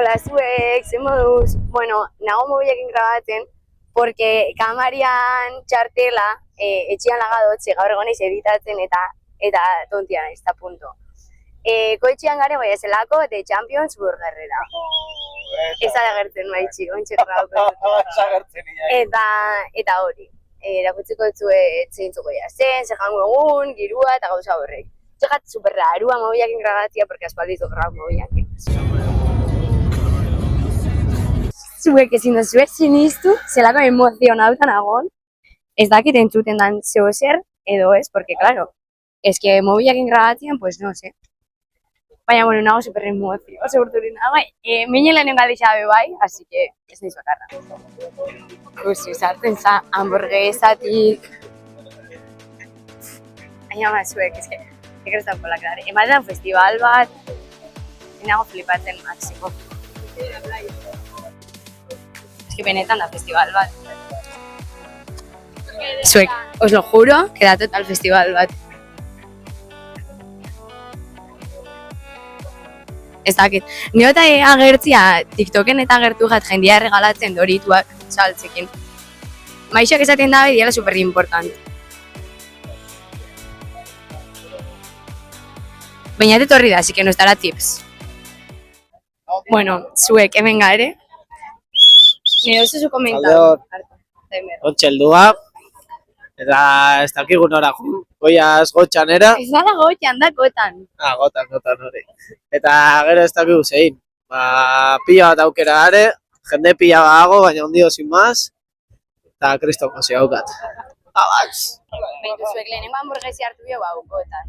hola zuek, zen moduz, bueno, nago mobilekin grabatzen, porque kamarian txartela etxean lagadotze gaur egonez editatzen eta tontia naiz, eta punto. Koetxean gare bai ezelako de Champions burgerrera. Ez agertzen maitxi, ontsi grabako. Eta hori, erakutziko etzue zeintzuko jazen, zer jango egun, girua eta gauza horrek. Txekat superra, arua mobilekin grabatzia, porque aspaldizu grabak mobilekin. Zuek ezin dozuek sinistu, zelako emozionauta nagon. Ez dakit entzuten dan zeo zer, edo ez, porque claro, es que mobilekin grabatzen, pues no sé. Baina, bueno, nago super emozio, segurturin nago, minelenen galditxabe bai, así que ez nahiz bakarra. Ikusi, sartzen za, hamburguesatik. Baina, zuek, ez que, ekerestan polak dara. Ematen festival bat, nago flipatzen máximo. Es que benetan da festival bat. Zuek, os lo juro, que da total festival bat. Ez dakit. Nio eta agertzia TikToken eta agertu jat jendia erregalatzen dorituak saltzekin. Maixak esaten dabe diala super important. Baina etorri da, así que no estará tips. Bueno, zuek hemen gare. Nire duzu zu komentatu. Ontxe heldua. Eta ez dakigun ora jo. Goiaz gotxanera. Ez dala gotxan, da gotan. Gotan hori. Eta gero ez dakigu zein. Pila bat aukera are, jende pila badago, baina ondio sin más. Eta kriston gozi haukat. Abaz! Beitu zuek lehenengo hamburguesi hartu bio bau, gotan.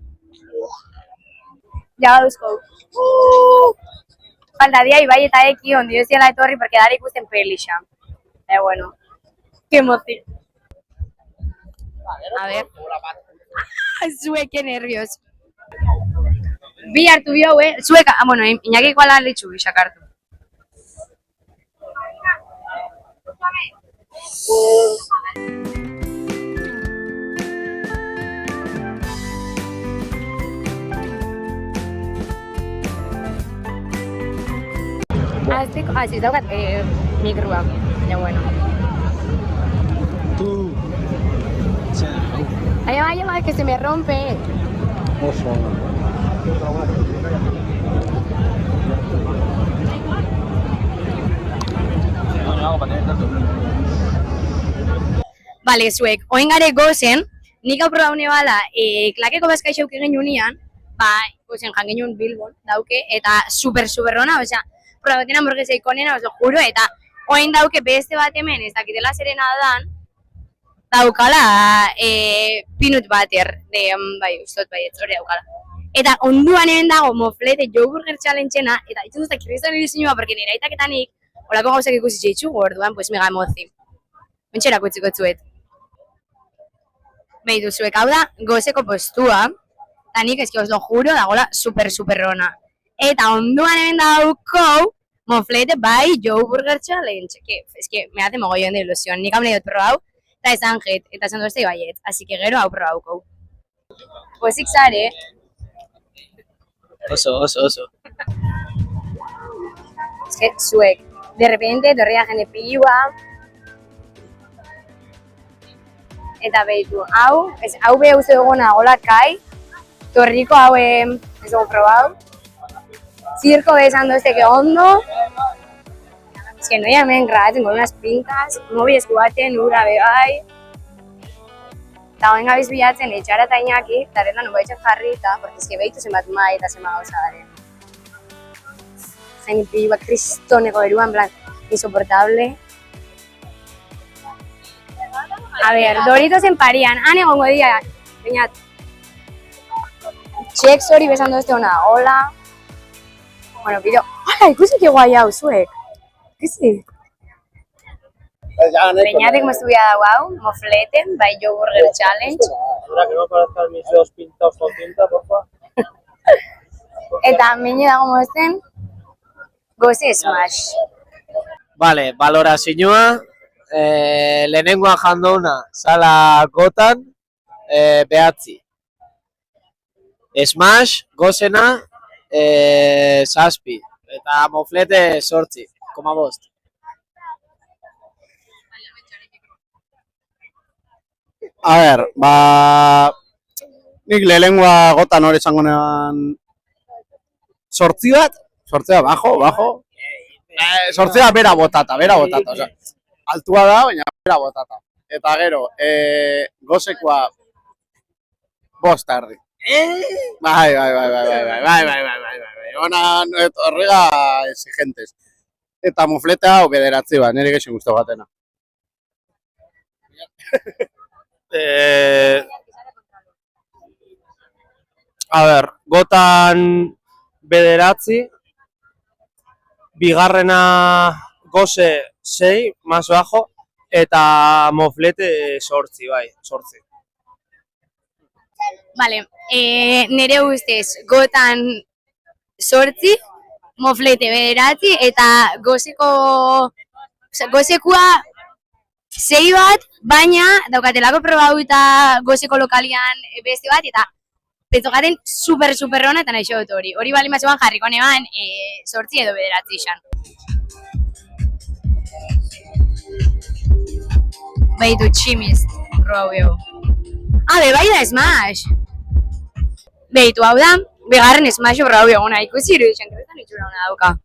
Ja baduzko. Falta dia Ibai eta Eki ondio ziela etorri, porque dara ikusten pelixa. Bueno, que emozi. A ver. Zuek, que nervios. Bi hartu bio, zuek, bueno, Iñaki igual litxu bisak hartu. Azteko, ez daukat mikrua, baina bueno. Ay, que se me rompe. Oso. Bale, zuek, oin gare gozen, nik hau probaune bala, klakeko bazkaixo euki genuen gozen jan genuen Bilbon, dauke, eta super ona, osea, probauten hamburguesa ikonena, oso juro, eta oin dauke beste bat hemen, ez dakitela zerena dan, daukala peanut butter, ustot hori daukala. Eta onduan hemen dago moflete Joe Burger Challenge-ena, eta itzen duzta kirrizan irizinua, porque nire aitaketanik, horako gauzak ikusi txeitxugu, orduan, pues mega emozi. Ontxera kutziko zuet. Behitu zuek, hau da, gozeko postua, eta nik ezki os lo juro, dagoela super ona. Eta onduan hemen dauko moflete bai Joe Burger Challenge, que, es que me hace mogollon de ilusión, nik hamle dut probau, eta esan jet, eta esan duzte baiet, así que gero hau probauko. Pozik zare. Oso. Es que zuek, de repente torria jende pilua, eta behitu, hau beha uste duguna gola kai, torriko hau ez dugu probau, zirko besan dozte que ondo, es que no hemen grabatzen con unas pintas, mobi eskubaten, ura bebai, eta hoen gabiz bilatzen etxara eta Iñaki, eta retan nubo etxat jarrita, porque es que behitu zenbat mai eta zenbat gauza garen. Jende pilua kristoneko beruan, en plan, insoportable. A ver, Doritos en parian, egongo dira, baina Chex hori besando este una ola. Bueno, pero, hala, ikusi que guai hau, zuek. Ikusi. Peñatek moztubia dago hau, mofleten, bai Joe Burger Challenge. Ahora que no aparezcan mis dedos pintados con tinta, porfa. Eta mine dago mozten, goze smash. Vale, valorazioa. Lehenengoan jandouna zala gotan, behatzi. Smash, gozena, zazpi. Eta moflete 8,5. A ber, nik lehenengoa gotan hori esango nean 8 bat, 8 bajo. 8 bera botata, osea, altua da, baina bera botata. Eta gero, gozekoa 5 erdi. Bai. Ona horrega exigentes. Eta mufleta hau 9 bat, nire gexen guztu batena. A ber, gotan 9, bigarrena goze 6, más bajo, eta moflete 8, bai, 8. Vale, nire ustez gotan 8, moflete 9, eta gozekoa 6 bat, baina daukatelako proba hau eta gozeko lokalian beste bat, eta pentsogaren super ona eta nahi dut hori. Hori bali matxoan jarriko neban 8 edo 9 izan. Baitu tximiz, proba hau. Bai da Smash! Beitu hau da, bigarren Smash proba hau eguna ikusi irudixen, kretan itxura hona dauka.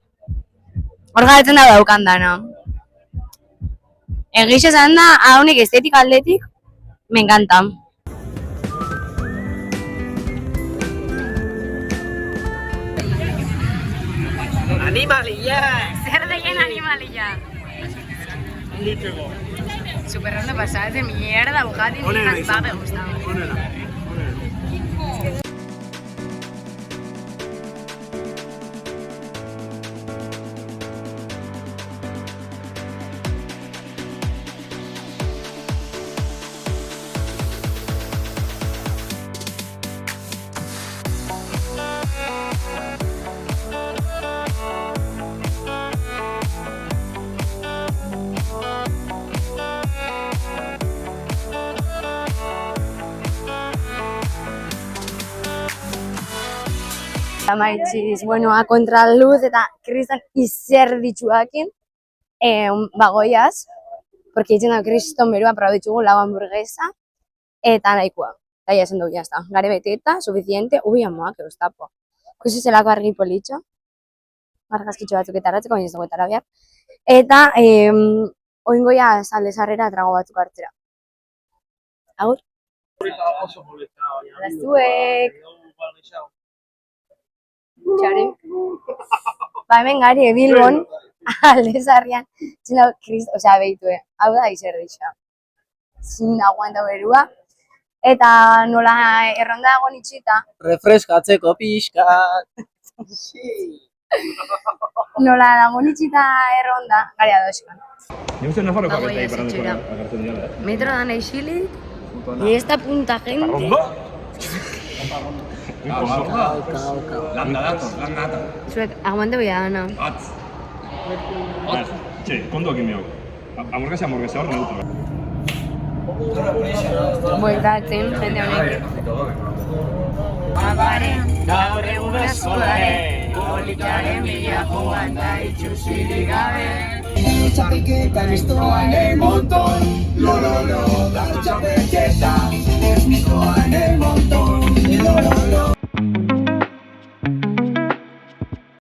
Hor galetzen da daukan dana. Egixe esan da, haunik estetik aldetik, me encanta. Animalia! Zer degen animalia? Super ondo pasada de mierda, Bugatti, ni va me gusta. Amaitziz, bueno, a contraluz eta kriston izerditxuakin bagoiaz, porque itzen da kriston berua proba ditugu lau hamburguesa eta nahikoa. Eta ya esan dugu, ya está. Gare beteta, suficiente, amoa, que oztapo. Ikusi zelako argi politxo, argazkitxo batzuk eta harratzeko, baina ez dugu etara behar. Eta, oingoia salde sarrera trago batzuk hartzera. Agur? Zuek! Txari. Hemen gari, Bilbon, alde zarrian, txinau, osea, behitu, hau da izerditxa. Zin aguanta berua. Eta nola erronda dago nitxita. Refreskatzeko pixka. Nola dago nitxita erronda, gari adoskan. Bagoia zitxura. Metro dan eixilik, y esta punta gente. Landa dator. Zuek, aguante boia dana. Atz. Txe, kontu ekin biok. Hamburguesa hor neutro. Bueltatzen, jende honek. Abare, gaur egun askoare, politxaren bila joan da itxusirik gabe. Txapelketa estoa en el montón, lo, da txapelketa, es mi en el montón, lo.